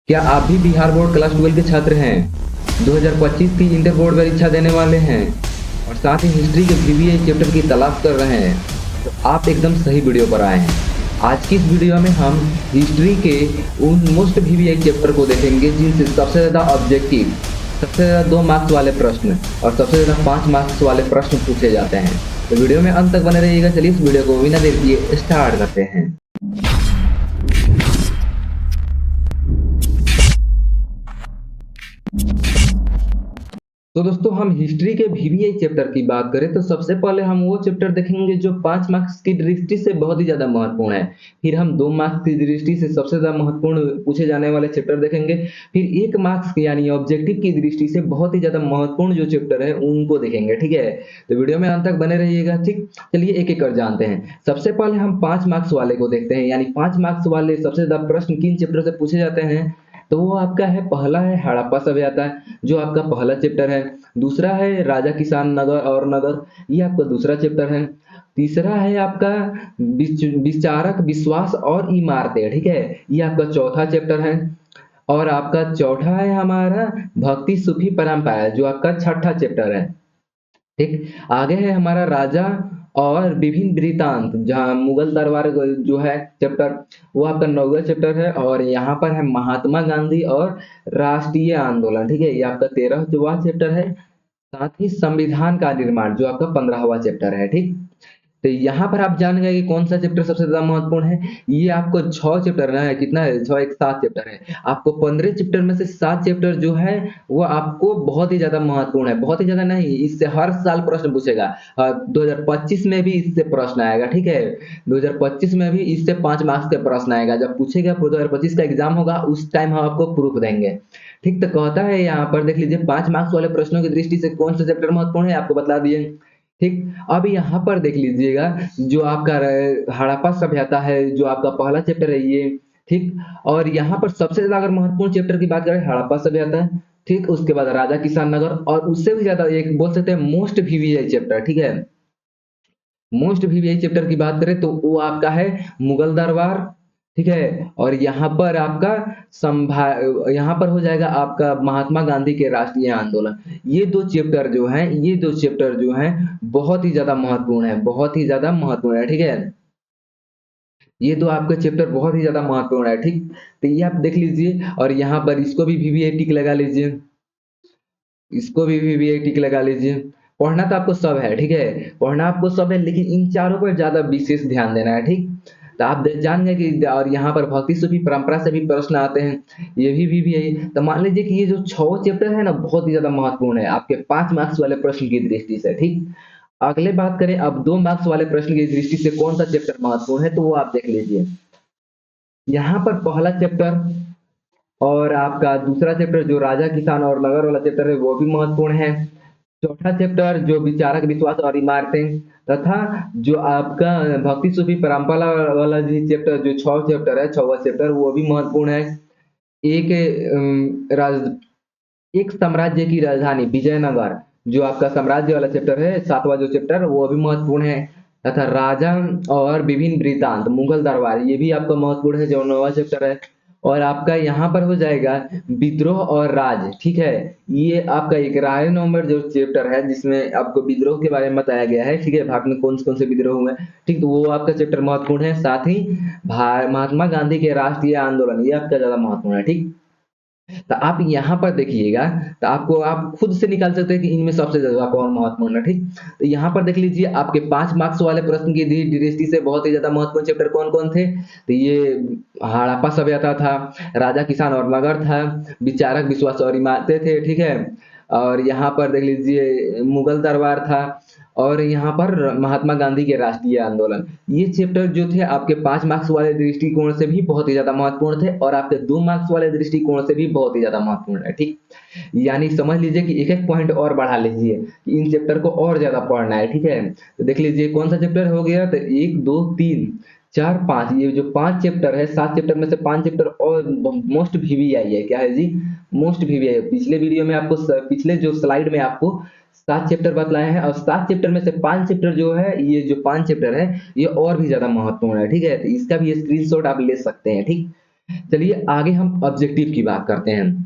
क्या आप भी बिहार बोर्ड क्लास 12 के छात्र हैं? 2025 की इंटर बोर्ड परीक्षा देने वाले हैं और साथ ही हिस्ट्री के वीवीआई चैप्टर की तलाश कर रहे हैं, तो आप एकदम सही वीडियो पर आए हैं। आज की इस वीडियो में हम हिस्ट्री के उन मोस्ट वीवीआई चैप्टर को देखेंगे जिनसे सबसे ज़्यादा ऑब्जेक्टिव, सबसे ज़्यादा 2 मार्क्स वाले प्रश्न और सबसे ज़्यादा 5 मार्क्स वाले प्रश्न पूछे जाते हैं। तो वीडियो में अंत तक बने रहिएगा। चलिए इस वीडियो को बिना देर किए स्टार्ट करते हैं। तो दोस्तों, हम हिस्ट्री के वीवीआई चैप्टर की बात करें तो सबसे पहले हम वो चैप्टर देखेंगे जो 5 मार्क्स की दृष्टि से बहुत ही ज़्यादा महत्वपूर्ण है। फिर हम 2 मार्क्स की दृष्टि से सबसे ज़्यादा महत्वपूर्ण पूछे जाने वाले चैप्टर देखेंगे। फिर 1 मार्क्स यानी ऑब्जेक्टिव की दृष्टि से बहुत ही ज़्यादा महत्वपूर्ण जो चैप्टर है उनको देखेंगे, ठीक है? तो वीडियो में अंत तक बने रहिएगा, ठीक? चलिए एक-एक कर जानते हैं। सबसे पहले हम 5 मार्क्स वाले को देखते हैं, यानी 5 मार्क्स वाले सबसे ज़्यादा प्रश्न किन चैप्टर से पूछे जाते हैं? तो वो आपका है, पहला है हड़प्पा सभ्यता, जो आपका पहला चैप्टर है। दूसरा है राजा किसान नगर और नगर, ये आपका दूसरा चैप्टर है। तीसरा है आपका विचारक विश्वास और इमारतें, ठीक है, ये आपका चौथा चैप्टर है। और आपका चौथा है हमारा भक्ति सूफी परंपरा, जो आपका छठा चैप्टर है, ठीक। आगे है हमारा राजा और विभिन्न वृत्तांत, जहाँ मुगल दरबार जो है चैप्टर, वो आपका 9वां चैप्टर है। और यहाँ पर है महात्मा गांधी और राष्ट्रीय आंदोलन, ठीक है, ये आपका 13वां चैप्टर है। साथ ही संविधान का निर्माण, जो आपका 15वां चैप्टर है, ठीक। तो यहाँ पर आप जान गए कि कौन सा चैप्टर सबसे ज्यादा महत्वपूर्ण है। ये आपको 6 चैप्टर है, कितना है, 6 एक 7 चैप्टर है। आपको 15 चैप्टर में से 7 चैप्टर जो है वो आपको बहुत ही ज्यादा महत्वपूर्ण है। बहुत ही ज्यादा नहीं, इससे हर साल प्रश्न पूछेगा। 2025 में भी इससे प्रश्न आएगा, ठीक है। 2025 में भी इससे 5 मार्क्स का प्रश्न आएगा। जब पूछेगा 2025 का एग्जाम होगा उस टाइम हम आपको प्रूफ देंगे, ठीक। तो कहता है यहाँ पर देख लीजिए, 5 मार्क्स वाले प्रश्नों की दृष्टि से कौन सा चैप्टर महत्वपूर्ण है आपको बता दिए, ठीक। अब यहाँ पर देख लीजिएगा, जो आपका हड़प्पा सभ्यता है, जो आपका पहला चैप्टर है ये, ठीक। और यहाँ पर सबसे ज्यादा अगर महत्वपूर्ण चैप्टर की बात करें, हड़प्पा सभ्यता, ठीक। उसके बाद राजा किसान नगर, और उससे भी ज्यादा एक बोल सकते हैं मोस्ट वीवीआई चैप्टर, ठीक है। मोस्ट वीवीआई चैप्टर की बात करें तो वो आपका है मुगल दरबार, ठीक है। और यहाँ पर आपका यहाँ पर हो जाएगा आपका महात्मा गांधी के राष्ट्रीय आंदोलन। ये दो चैप्टर जो हैं, ये दो चैप्टर जो हैं बहुत ही ज्यादा महत्वपूर्ण है, बहुत ही ज्यादा महत्वपूर्ण है, ठीक है। ये दो आपके चैप्टर बहुत ही ज्यादा महत्वपूर्ण है, ठीक। तो ये आप देख लीजिए, और यहाँ पर इसको भी वीवीआई टिक लगा लीजिए, इसको भी वीवीआई टिक लगा लीजिए। पढ़ना तो आपको सब है, ठीक है, पढ़ना आपको सब है, लेकिन इन चारों पर ज्यादा विशेष ध्यान देना है, ठीक। तो आप जान गए कि, और यहाँ पर भक्ति सूफी परंपरा से भी प्रश्न आते हैं, ये भी वीवीआई। तो मान लीजिए कि ये जो 6 चैप्टर है ना, बहुत ही ज्यादा महत्वपूर्ण है आपके 5 मार्क्स वाले प्रश्न की दृष्टि से, ठीक। अगले बात करें अब 2 मार्क्स वाले प्रश्न की दृष्टि से कौन सा चैप्टर महत्वपूर्ण है, तो वो आप देख लीजिए। यहाँ पर पहला चैप्टर और आपका दूसरा चैप्टर जो राजा किसान और नगर वाला चैप्टर है वो भी महत्वपूर्ण है। चौथा चैप्टर जो विचारक विश्वास और इमारतें, तथा जो आपका भक्ति सूफी परंपरा वाला जी चैप्टर, जो 6 चैप्टर है, 6वां चैप्टर, वो भी महत्वपूर्ण है। एक राज एक साम्राज्य की राजधानी विजयनगर, जो आपका साम्राज्य वाला चैप्टर है, 7वां जो चैप्टर, वो भी महत्वपूर्ण है। तथा राजा और विभिन्न वृत्तांत मुगल दरबार, ये भी आपका महत्वपूर्ण है, जो 9वां चैप्टर है। और आपका यहाँ पर हो जाएगा विद्रोह और राज, ठीक है। ये आपका 11 नवंबर जो चैप्टर है, जिसमें आपको विद्रोह के बारे में बताया गया है, ठीक है, भारत में कौन कौन से विद्रोह हुए, ठीक। तो वो आपका चैप्टर महत्वपूर्ण है। साथ ही महात्मा गांधी के राष्ट्रीय आंदोलन, ये आपका ज्यादा महत्वपूर्ण है, ठीक। तो आप यहाँ पर देखिएगा, तो आपको आप खुद से निकाल सकते हैं कि इनमें सबसे ज्यादा कौन महत्वपूर्ण है, ठीक। तो यहाँ पर देख लीजिए, आपके 5 मार्क्स वाले प्रश्न की दृष्टि से बहुत ही ज्यादा महत्वपूर्ण चैप्टर कौन कौन थे, तो ये हड़प्पा सभ्यता था, राजा किसान और नगर था, विचारक विश्वास और इमारतें थे, ठीक है। और यहाँ पर देख लीजिए मुगल दरबार था, और यहाँ पर महात्मा गांधी के राष्ट्रीय आंदोलन। ये चैप्टर जो थे आपके 5 मार्क्स वाले दृष्टिकोण से भी बहुत ही ज्यादा महत्वपूर्ण थे, और आपके 2 मार्क्स वाले दृष्टिकोण से भी बहुत ही ज्यादा महत्वपूर्ण है, ठीक। यानी समझ लीजिए कि एक एक पॉइंट और बढ़ा लीजिए कि इन चैप्टर को और ज्यादा पढ़ना है, ठीक है। तो देख लीजिए कौन सा चैप्टर हो गया, तो 1 2 3 4 5, ये जो 5 चैप्टर है, 7 चैप्टर में से 5 चैप्टर और मोस्ट वीवीआई है। क्या है जी? Most VVI. पिछले वीडियो में आपको पिछले जो स्लाइड में आपको 7 चैप्टर बतलाए हैं, और 7 चैप्टर में से 5 चैप्टर जो है, ये जो 5 चैप्टर है ये और भी ज्यादा महत्वपूर्ण है, ठीक है। तो इसका भी स्क्रीनशॉट आप ले सकते हैं, ठीक। चलिए आगे हम ऑब्जेक्टिव की बात करते हैं।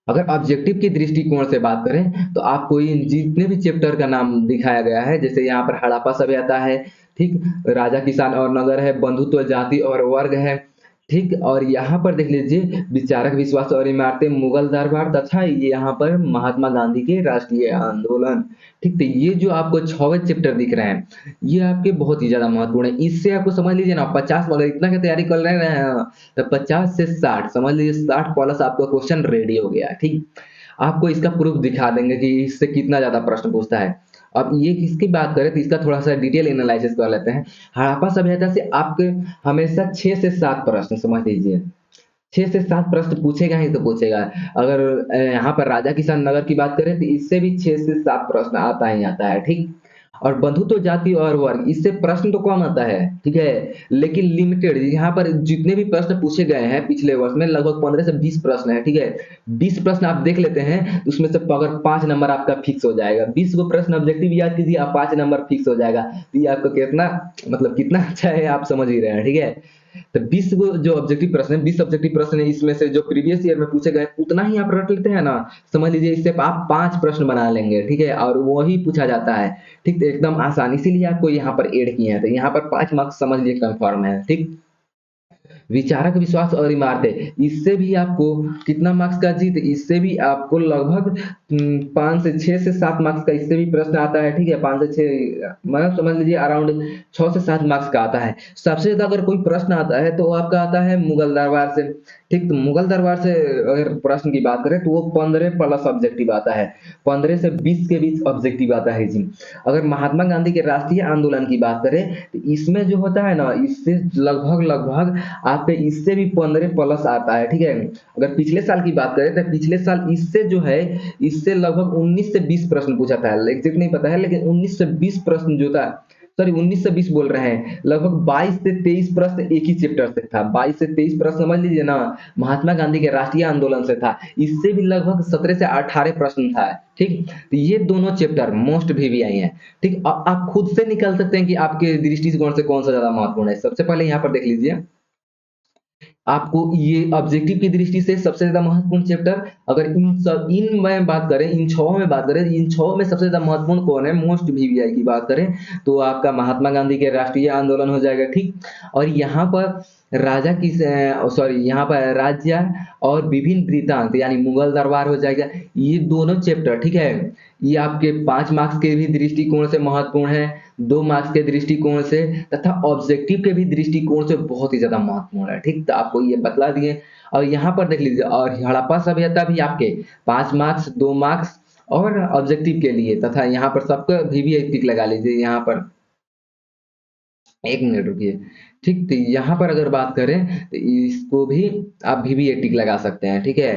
अगर ऑब्जेक्टिव की दृष्टिकोण से बात करें तो आपको इन जितने भी चैप्टर का नाम दिखाया गया है, जैसे यहाँ पर हड़प्पा सभ्यता है, ठीक, राजा किसान और नगर है, बंधुत्व जाति और वर्ग है, ठीक, और यहाँ पर देख लीजिए विचारक विश्वास और इमारतें, मुगल दरबार, तथा ये यहाँ पर महात्मा गांधी के राष्ट्रीय आंदोलन। ठीक, तो ये जो आपको 6वें चैप्टर दिख रहे हैं ये आपके बहुत ही ज्यादा महत्वपूर्ण है। इससे आपको समझ लीजिए ना 50, अगर इतना की तैयारी कर रहे हैं तो 50 से 60 समझ लीजिए, 60 प्लस आपका क्वेश्चन रेडी हो गया। ठीक, आपको इसका प्रूफ दिखा देंगे कि इससे कितना ज्यादा प्रश्न पूछता है। अब ये किसकी बात करें तो इसका थोड़ा सा डिटेल एनालिसिस कर लेते हैं। हड़प्पा सभ्यता से आपके हमेशा 6 से 7 प्रश्न समझ लीजिए, 6 से 7 प्रश्न पूछेगा ही तो पूछेगा। अगर यहाँ पर राजा किसान नगर की बात करें तो इससे भी 6 से 7 प्रश्न आता ही आता है। ठीक, और बंधुत्व जाति और वर्ग इससे प्रश्न तो कम आता है, ठीक है, लेकिन लिमिटेड। यहाँ पर जितने भी प्रश्न पूछे गए हैं पिछले वर्ष में लगभग 15 से 20 प्रश्न है, ठीक है। 20 प्रश्न आप देख लेते हैं तो उसमें से अगर 5 नंबर आपका फिक्स हो जाएगा, 20 को प्रश्न ऑब्जेक्टिव याद कीजिए, आप 5 नंबर फिक्स हो जाएगा, तो ये आपको कितना मतलब कितना अच्छा है आप समझ ही रहे हैं, ठीक है। तो 20 को जो ऑब्जेक्टिव प्रश्न है, 20 ऑब्जेक्टिव प्रश्न है, इसमें से जो प्रीवियस ईयर में पूछे गए उतना ही आप रट लेते हैं ना, समझ लीजिए इससे आप 5 प्रश्न बना लेंगे, ठीक है, और वही पूछा जाता है। ठीक, तो एकदम आसान, इसीलिए आपको यहाँ पर ऐड किए हैं, तो यहाँ पर 5 मार्क्स समझ लीजिए कंफर्म है। ठीक, विचारक विश्वास और इमारतें इससे भी आपको कितना मार्क्स का जीत, इससे भी आपको लगभग 5 से 6 से 7 मार्क्स का इससे भी प्रश्न आता है, ठीक है, 5 से 6 मतलब समझ लीजिए अराउंड 6 से 7 मार्क्स का आता है। सबसे ज्यादा अगर कोई प्रश्न आता है तो वो आपका आता है मुगल दरबार से। ठीक, तो मुगल दरबार से अगर प्रश्न की बात करें तो वो 15 प्लस ऑब्जेक्टिव आता है, 15 से 20 के बीच ऑब्जेक्टिव आता है जी। अगर महात्मा गांधी के राष्ट्रीय आंदोलन की बात करें तो इसमें जो होता है ना, इससे लगभग लगभग आपके इससे भी 15 प्लस आता है, ठीक है। अगर पिछले साल की बात करें तो पिछले साल इससे जो है, इससे लगभग 19 से 20 प्रश्न पूछा था, एग्जैक्ट नहीं पता है लेकिन 19 से 20 प्रश्न जो था, सॉरी 19 से 20 बोल रहे हैं, लगभग 22 से 23 प्रश्न एक ही चैप्टर से था, 22 से 23 प्रश्न समझ लीजिए ना, महात्मा गांधी के राष्ट्रीय आंदोलन से था। इससे भी लगभग 17 से 18 प्रश्न था। ठीक, तो ये दोनों चैप्टर मोस्ट वीवीआई हैं। ठीक, आप खुद से निकल सकते हैं कि आपके दृष्टिकोण से कौन सा ज्यादा महत्वपूर्ण है। सबसे पहले यहाँ पर देख लीजिए, आपको ये ऑब्जेक्टिव की दृष्टि से सबसे ज्यादा महत्वपूर्ण चैप्टर, अगर इन में बात करें, इन 6 में बात करें, इन 6 में सबसे ज्यादा महत्वपूर्ण कौन है, मोस्ट वीवीआई की बात करें तो आपका महात्मा गांधी के राष्ट्रीय आंदोलन हो जाएगा। ठीक, और यहाँ पर राजा की सॉरी यहाँ पर राज्य और विभिन्न वृत्तांत यानी मुगल दरबार हो जाएगा। ये दोनों चैप्टर, ठीक है, ये आपके 5 मार्क्स के भी दृष्टिकोण से महत्वपूर्ण है, 2 मार्क्स के दृष्टिकोण से तथा ऑब्जेक्टिव के भी दृष्टिकोण से बहुत ही ज्यादा महत्वपूर्ण है। ठीक, तो आपको ये बतला दिए। और यहाँ पर देख लीजिए, और हड़प्पा सभ्यता भी आपके 5 मार्क्स, 2 मार्क्स और ऑब्जेक्टिव के लिए, तथा यहाँ पर सबका वीवीआई टिक लगा लीजिए। यहाँ पर 1 मिनट रुकिए। ठीक, तो यहाँ पर अगर बात करें तो इसको भी आप वीवीआई टिक लगा सकते हैं, ठीक है।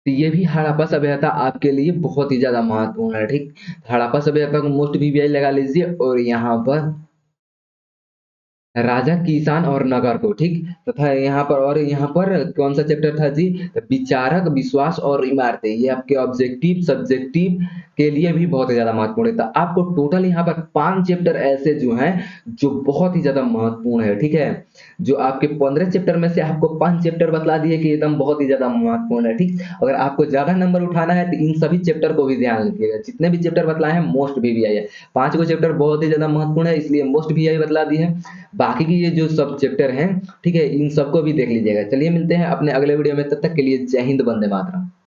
तो ये भी हड़प्पा सभ्यता आपके लिए बहुत ही ज्यादा महत्वपूर्ण है। ठीक, हड़प्पा सभ्यता को मोस्ट वीवीआई लगा लीजिए, और यहाँ पर राजा किसान और नगर को, ठीक, तथा यहाँ पर, और यहाँ पर कौन सा चैप्टर था जी, विचारक विश्वास और इमारतें, ये आपके ऑब्जेक्टिव सब्जेक्टिव के लिए भी बहुत ही ज्यादा महत्वपूर्ण है। तो आपको टोटल यहाँ पर 5 चैप्टर ऐसे जो हैं जो बहुत ही ज्यादा महत्वपूर्ण है, ठीक है। जो आपके 15 चैप्टर में से आपको 5 चैप्टर बतला दिए कि एकदम बहुत ही ज्यादा महत्वपूर्ण है। ठीक, अगर आपको ज्यादा नंबर उठाना है तो इन सभी चैप्टर को भी ध्यान रखिएगा, जितने भी चैप्टर बतलाए हैं मोस्ट वीवीआई है। 5 को चैप्टर बहुत ही ज्यादा महत्वपूर्ण है इसलिए मोस्ट वीवीआई बतला दी है। बाकी की ये जो सब चैप्टर हैं, ठीक है, इन सबको भी देख लीजिएगा। चलिए मिलते हैं अपने अगले वीडियो में, तब तक के लिए जय हिंद, वंदे मातरम।